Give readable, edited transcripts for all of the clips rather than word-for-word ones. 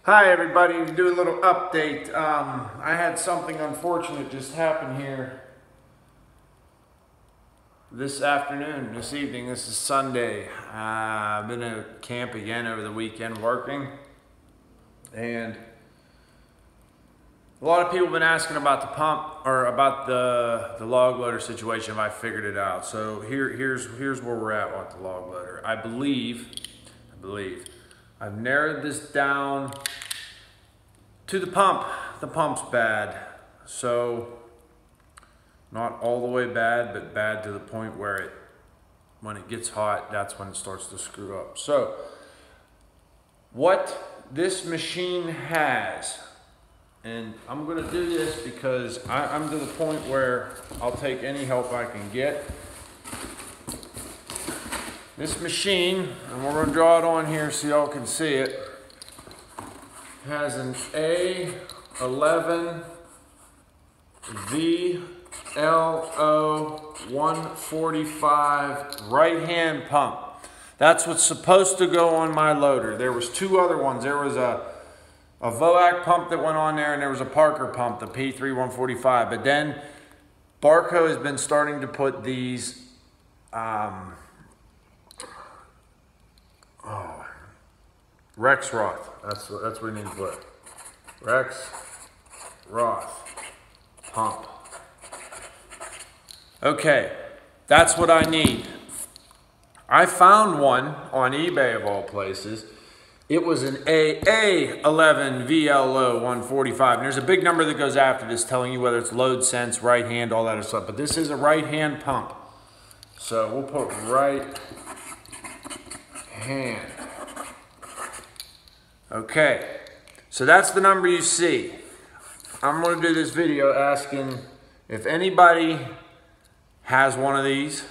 Hi everybody, to do a little update. I had something unfortunate just happen here this evening. This is Sunday. I've been at camp again over the weekend working, and a lot of people have been asking about the pump or about the log loader situation. If I figured it out, so here's where we're at with the log loader. I believe I've narrowed this down to the pump. The pump's bad, so not all the way bad, but bad to the point where when it gets hot, that's when it starts to screw up. So what this machine has, and I'm gonna do this because I'm to the point where I'll take any help I can get. This machine, and we're gonna draw it on here so y'all can see it, has an A11 VLO 145 right-hand pump. That's what's supposed to go on my loader. There was two other ones. There was a Voac pump that went on there, and there was a Parker pump, the P3 145. But then Barco has been starting to put these Rexroth. That's what we need to put. Rexroth pump. Okay, that's what I need. I found one on eBay of all places. It was an AA11 VLO 145. And there's a big number that goes after this telling you whether it's load sense, right hand, all that other stuff. But this is a right hand pump. So we'll put right hand. Okay, so that's the number you see. I'm going to do this video asking if anybody has one of these,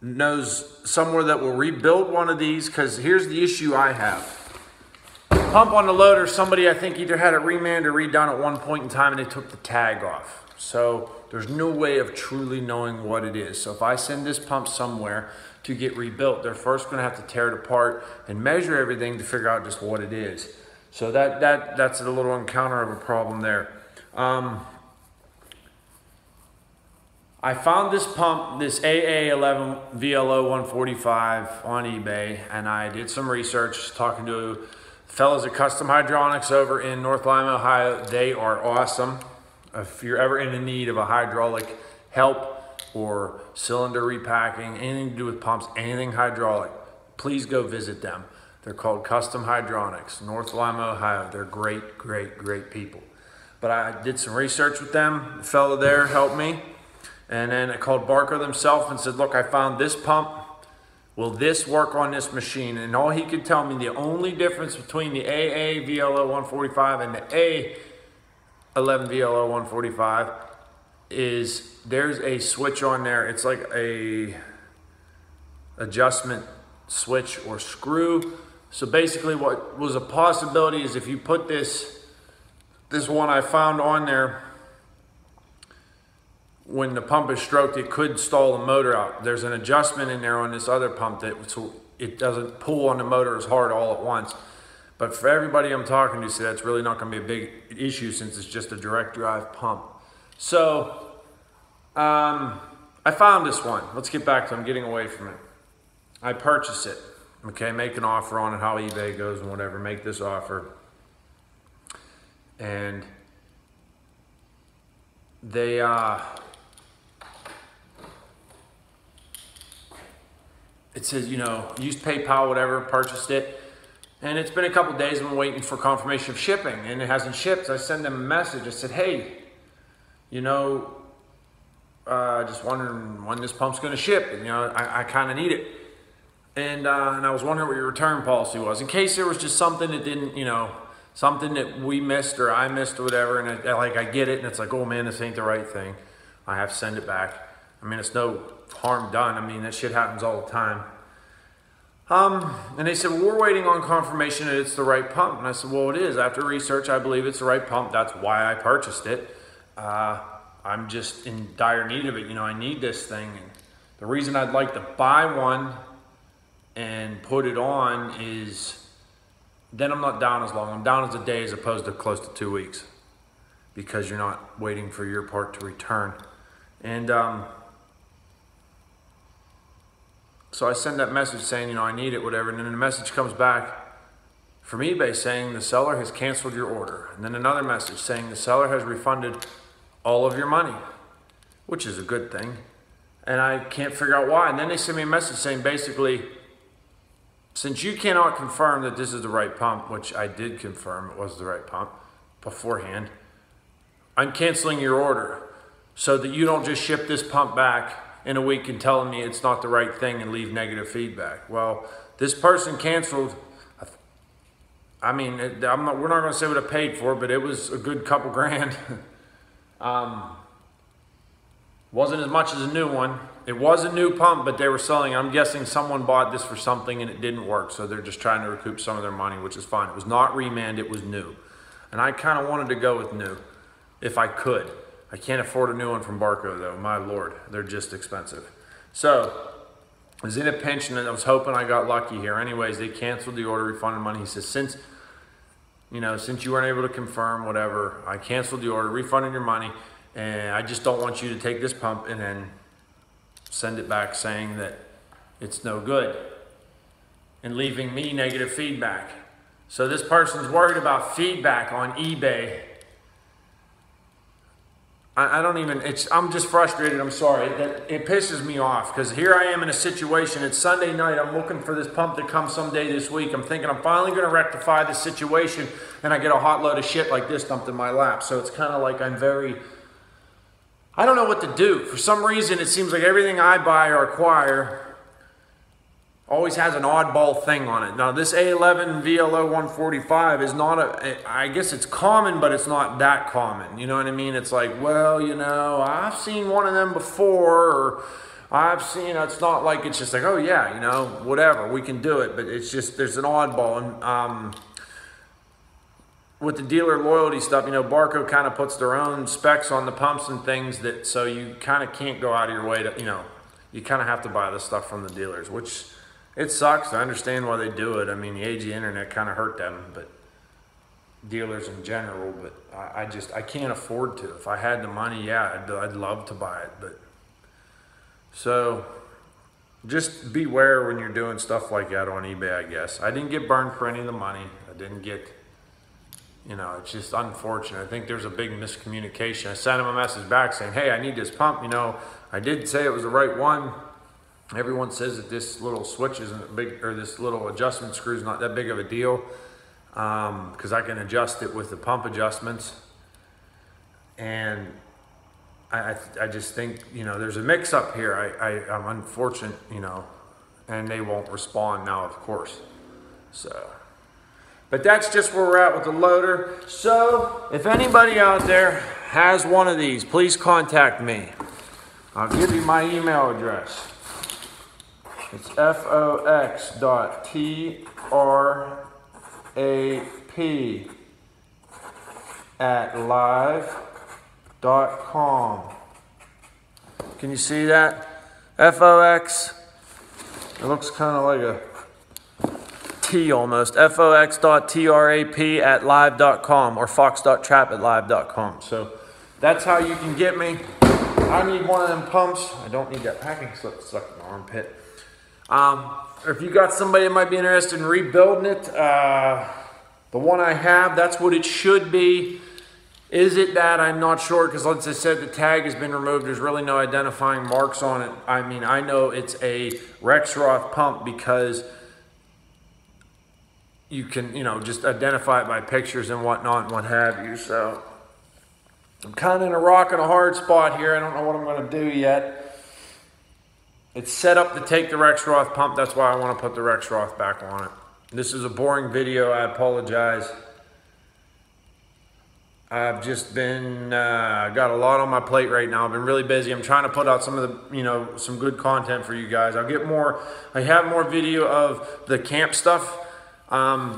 knows somewhere that will rebuild one of these, because here's the issue I have. Pump on the loader, somebody I think either had it remanded or redone at one point in time and they took the tag off. So there's no way of truly knowing what it is. So if I send this pump somewhere to get rebuilt, they're first going to have to tear it apart and measure everything to figure out just what it is. So that's a little encounter of a problem there. I found this pump, this AA11 VLO 145 on eBay, and I did some research talking to fellas at Custom Hydronics over in North Lima, Ohio. They are awesome. If you're ever in the need of a hydraulic help or cylinder repacking, anything to do with pumps, anything hydraulic, please go visit them. They're called Custom Hydronics, North Lima, Ohio. They're great, great, great people. But I did some research with them. The fellow there helped me. And then I called Barco themselves and said, look, I found this pump. Will this work on this machine? And all he could tell me, the only difference between the AA VLO 145 and the A11 VLO 145 is there's a switch on there. It's like a adjustment switch or screw. So basically what was a possibility is if you put this one I found on there, when the pump is stroked, it could stall the motor out. There's an adjustment in there on this other pump that so it doesn't pull on the motor as hard all at once. But for everybody I'm talking to, say that's really not going to be a big issue since it's just a direct drive pump. So I found this one. Let's get back to it. I'm getting away from it. I purchased it. Okay, make an offer on it, how eBay goes and whatever. Make this offer. And they it says, you know, use PayPal, whatever, purchased it. And it's been a couple days, I'm waiting for confirmation of shipping, and it hasn't shipped. So I send them a message. I said, hey, you know, just wondering when this pump's going to ship. And, you know, I kind of need it. And I was wondering what your return policy was, in case there was just something that didn't, you know, something that we missed or I missed or whatever. And I get it, and it's like, oh man, this ain't the right thing. I have to send it back. I mean, it's no harm done. I mean, that shit happens all the time. And they said, well, we're waiting on confirmation that it's the right pump. And I said, well, it is. After research, I believe it's the right pump. That's why I purchased it. I'm just in dire need of it. You know, I need this thing. And the reason I'd like to buy one and put it on is, then I'm not down as long. I'm down as a day as opposed to close to 2 weeks, because you're not waiting for your part to return. And so I send that message saying, I need it, whatever. And then the message comes back from eBay saying the seller has canceled your order. And then another message saying the seller has refunded all of your money, which is a good thing. And I can't figure out why. And then they send me a message saying basically, since you cannot confirm that this is the right pump, which I did confirm it was the right pump beforehand, I'm canceling your order so that you don't just ship this pump back in a week and telling me it's not the right thing and leave negative feedback. Well, this person canceled, I mean, we're not going to say what I paid for, but it was a good couple grand. Wasn't as much as a new one. It was a new pump, but they were selling, I'm guessing someone bought this for something and it didn't work, so they're just trying to recoup some of their money, which is fine. It was not reman, it was new. And I kind of wanted to go with new, if I could. I can't afford a new one from Barco though, my Lord, they're just expensive. So, I was in a pinch and I was hoping I got lucky here. Anyways, they canceled the order, refunded money. He says, since you weren't able to confirm, whatever, I canceled the order, refunded your money, and I just don't want you to take this pump and then send it back saying that it's no good and leaving me negative feedback. So this person's worried about feedback on eBay. I'm just frustrated, I'm sorry. It pisses me off because here I am in a situation, it's Sunday night, I'm looking for this pump to come someday this week. I'm thinking I'm finally gonna rectify this situation and I get a hot load of shit like this dumped in my lap. So it's kind of like I don't know what to do. For some reason, it seems like everything I buy or acquire always has an oddball thing on it. Now, this A11 VLO 145 is not I guess it's common, but it's not that common. You know what I mean? It's like, well, I've seen one of them before, or I've seen, it's not like it's just like, oh yeah, whatever, we can do it. But it's just, there's an oddball. And with the dealer loyalty stuff, Barco kind of puts their own specs on the pumps and things so you kind of can't go out of your way to, you kind of have to buy the stuff from the dealers, which it sucks. I understand why they do it. I mean, the age of the internet kind of hurt them, but dealers in general, but I can't afford to. If I had the money, yeah, I'd love to buy it, but so just beware when you're doing stuff like that on eBay, I guess. I didn't get burned for any of the money. I didn't get, it's just unfortunate. I think there's a big miscommunication. I sent him a message back saying, hey, I need this pump. I did say it was the right one. Everyone says that this little switch isn't big, or this little adjustment screw is not that big of a deal, because I can adjust it with the pump adjustments. And I just think, there's a mix up here. I'm unfortunate, and they won't respond now, of course. So, but that's just where we're at with the loader. So if anybody out there has one of these, please contact me. I'll give you my email address. It's fox.trap@live.com. Can you see that? FOX. It looks kind of like a T almost. fox.trap@live.com or fox.trap@live.com. So that's how you can get me. I need one of them pumps. I don't need that packing slip stuck in the armpit. Or if you got somebody that might be interested in rebuilding it, the one I have, that's what it should be. Is it that? I'm not sure, because like I said, the tag has been removed. There's really no identifying marks on it. I mean, I know it's a Rexroth pump because you can, just identify it by pictures and whatnot and what have you. So I'm kind of in a rock and a hard spot here. I don't know what I'm going to do yet. It's set up to take the Rexroth pump. That's why I want to put the Rexroth back on it. This is a boring video. I apologize. I've just been, got a lot on my plate right now. I've been really busy. I'm trying to put out some of the, some good content for you guys. I have more video of the camp stuff.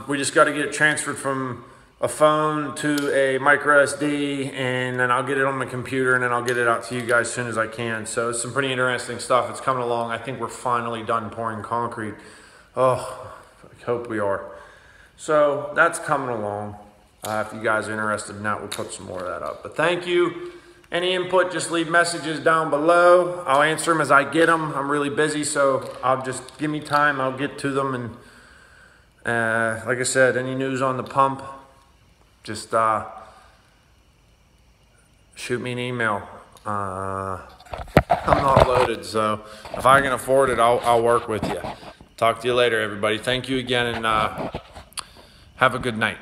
We just got to get it transferred from a phone to a micro SD, and then I'll get it on my computer, and then I'll get it out to you guys as soon as I can. So it's some pretty interesting stuff. It's coming along. I think we're finally done pouring concrete. Oh, I hope we are. So that's coming along. If you guys are interested in that, we'll put some more of that up. But thank you. Any input, just leave messages down below. I'll answer them as I get them. I'm really busy, so I'll just give me time. I'll get to them. And like I said, any news on the pump, just shoot me an email. I'm not loaded, so if I can afford it, I'll work with you. Talk to you later, everybody. Thank you again, and have a good night.